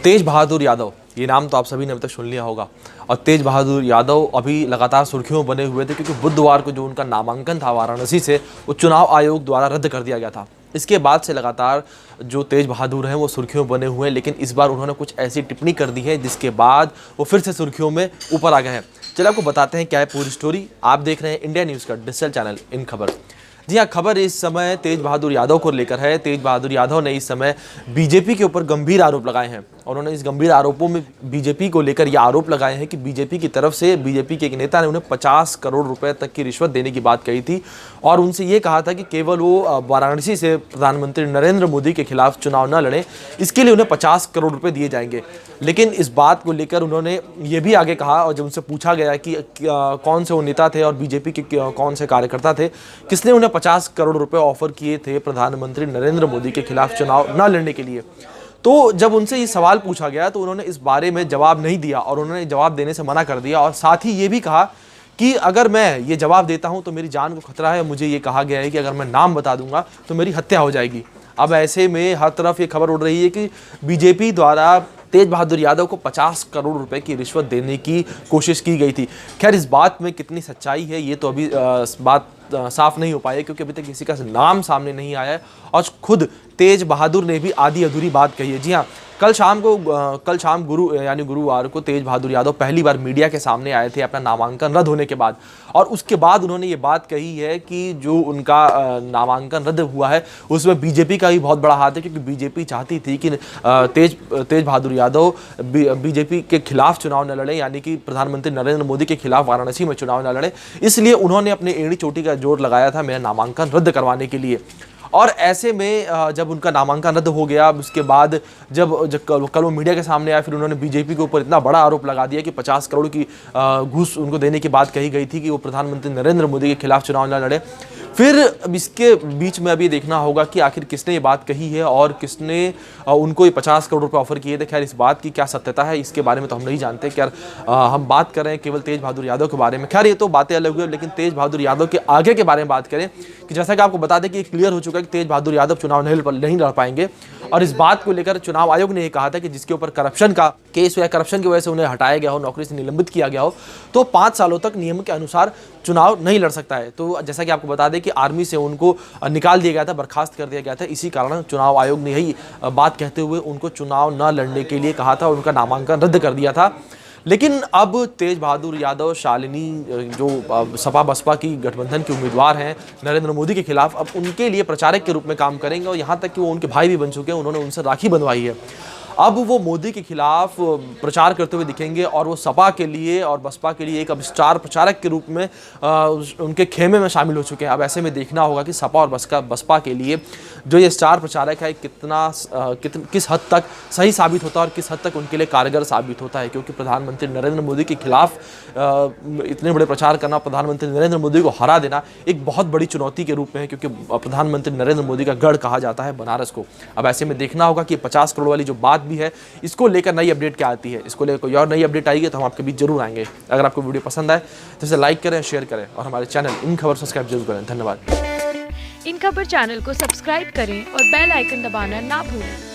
तेज बहादुर यादव, ये नाम तो आप सभी ने अभी तक सुन लिया होगा। और तेज बहादुर यादव अभी लगातार सुर्खियों बने हुए थे क्योंकि बुधवार को जो उनका नामांकन था वाराणसी से, वो चुनाव आयोग द्वारा रद्द कर दिया गया था। इसके बाद से लगातार जो तेज बहादुर हैं वो सुर्खियों बने हुए हैं, लेकिन इस बार उन्होंने कुछ ऐसी टिप्पणी कर दी है जिसके बाद वो फिर से सुर्खियों में ऊपर आ गए हैं। चलिए आपको बताते हैं क्या है पूरी स्टोरी। आप देख रहे हैं इंडिया न्यूज़ का डिजिटल चैनल इन खबर। जी हाँ, खबर इस समय तेज बहादुर यादव को लेकर है। तेज बहादुर यादव ने इस समय बीजेपी के ऊपर गंभीर आरोप लगाए हैं। उन्होंने इस गंभीर आरोपों में बीजेपी को लेकर ये आरोप लगाए हैं कि बीजेपी की तरफ से बीजेपी के एक नेता ने उन्हें 50 करोड़ रुपए तक की रिश्वत देने की बात कही थी और उनसे ये कहा था कि केवल वो वाराणसी से प्रधानमंत्री नरेंद्र मोदी के खिलाफ चुनाव न लड़ें, इसके लिए उन्हें 50 करोड़ रुपए दिए जाएंगे। लेकिन इस बात को लेकर उन्होंने ये भी आगे कहा, और जब उनसे पूछा गया कि कौन से वो नेता थे और बीजेपी के कौन से कार्यकर्ता थे, किसने उन्हें 50 करोड़ रुपए ऑफर किए थे प्रधानमंत्री नरेंद्र मोदी के खिलाफ चुनाव न लड़ने के लिए, तो जब उनसे ये सवाल पूछा गया तो उन्होंने इस बारे में जवाब नहीं दिया और उन्होंने जवाब देने से मना कर दिया। और साथ ही ये भी कहा कि अगर मैं ये जवाब देता हूं तो मेरी जान को खतरा है। मुझे ये कहा गया है कि अगर मैं नाम बता दूंगा तो मेरी हत्या हो जाएगी। अब ऐसे में हर तरफ ये खबर उड़ रही है कि बीजेपी द्वारा तेज बहादुर यादव को 50 करोड़ रुपए की रिश्वत देने की कोशिश की गई थी। खैर, इस बात में कितनी सच्चाई है ये तो अभी बात साफ नहीं हो पाई है क्योंकि अभी तक किसी का नाम सामने नहीं आया है और खुद तेज बहादुर ने भी आधी अधूरी बात कही है। जी हाँ, कल शाम गुरुवार को तेज बहादुर यादव पहली बार मीडिया के सामने आए थे अपना नामांकन रद्द होने के बाद, और उसके बाद उन्होंने ये बात कही है कि जो उनका नामांकन रद्द हुआ है उसमें बीजेपी का भी बहुत बड़ा हाथ है, क्योंकि बीजेपी चाहती थी कि तेज बहादुर यादव बीजेपी के खिलाफ चुनाव न लड़े, यानी कि प्रधानमंत्री नरेंद्र मोदी के खिलाफ वाराणसी में चुनाव न लड़े। इसलिए उन्होंने अपने एड़ी चोटी का जोर लगाया था मेरा नामांकन रद्द करवाने के लिए। और ऐसे में जब उनका नामांकन रद्द हो गया, उसके बाद जब कल वो मीडिया के सामने आया, फिर उन्होंने बीजेपी के ऊपर इतना बड़ा आरोप लगा दिया कि 50 करोड़ की घूस उनको देने की बात कही गई थी कि वो प्रधानमंत्री नरेंद्र मोदी के खिलाफ चुनाव न लड़े। फिर अब इसके बीच में अभी देखना होगा कि आखिर किसने ये बात कही है और किसने उनको ये 50 करोड़ रुपए ऑफर किए थे। खैर, इस बात की क्या सत्यता है इसके बारे में तो हम नहीं जानते। खैर, हम बात कर रहे हैं केवल तेज बहादुर यादव के बारे में। खैर, ये तो बातें अलग हुई, लेकिन तेज बहादुर यादव के आगे के बारे में बात करें कि जैसा कि आपको बता दें कि क्लियर हो चुका है कि तेज बहादुर यादव चुनाव नहीं लड़ पाएंगे। और इस बात को लेकर चुनाव आयोग ने ये कहा था कि जिसके ऊपर करप्शन का केस या करप्शन की वजह से उन्हें हटाया गया हो, नौकरी से निलंबित किया गया हो, तो 5 सालों तक नियम के अनुसार चुनाव नहीं लड़ सकता है। तो जैसा कि आपको बता दें कि आर्मी से उनको निकाल दिया गया था, बर्खास्त कर दिया गया था। इसी कारण चुनाव आयोग ने यही बात कहते हुए उनको चुनाव न लड़ने के लिए कहा था, उनका नामांकन रद्द कर दिया था। लेकिन अब तेज बहादुर यादव, शालिनी जो सपा बसपा की गठबंधन के उम्मीदवार हैं नरेंद्र मोदी के खिलाफ, अब उनके लिए प्रचारक के रूप में काम करेंगे और यहाँ तक कि वो उनके भाई भी बन चुके हैं। उन्होंने उनसे राखी बंधवाई है। अब वो मोदी के खिलाफ प्रचार करते हुए दिखेंगे और वो सपा के लिए और बसपा के लिए एक अब स्टार प्रचारक के रूप में उनके खेमे में शामिल हो चुके हैं। अब ऐसे में देखना होगा कि सपा और बसपा के लिए जो ये स्टार प्रचारक है किस हद तक सही साबित होता है और किस हद तक उनके लिए कारगर साबित होता है, क्योंकि प्रधानमंत्री नरेंद्र मोदी के खिलाफ इतने बड़े प्रचार करना, प्रधानमंत्री नरेंद्र मोदी को हरा देना एक बहुत बड़ी चुनौती के रूप में है, क्योंकि प्रधानमंत्री नरेंद्र मोदी का गढ़ कहा जाता है बनारस को। अब ऐसे में देखना होगा कि 50 करोड़ वाली जो बात भी है, इसको लेकर नई अपडेट क्या आती है। इसको लेकर कोई और नई अपडेट आएगी तो हम आपके बीच जरूर आएंगे। अगर आपको वीडियो पसंद आए तो इसे लाइक करें, शेयर करें और हमारे चैनल इन खबर सब्सक्राइब जरूर करें। धन्यवाद। इन खबर चैनल को सब्सक्राइब करें और बेल आइकन दबाना ना भूलें।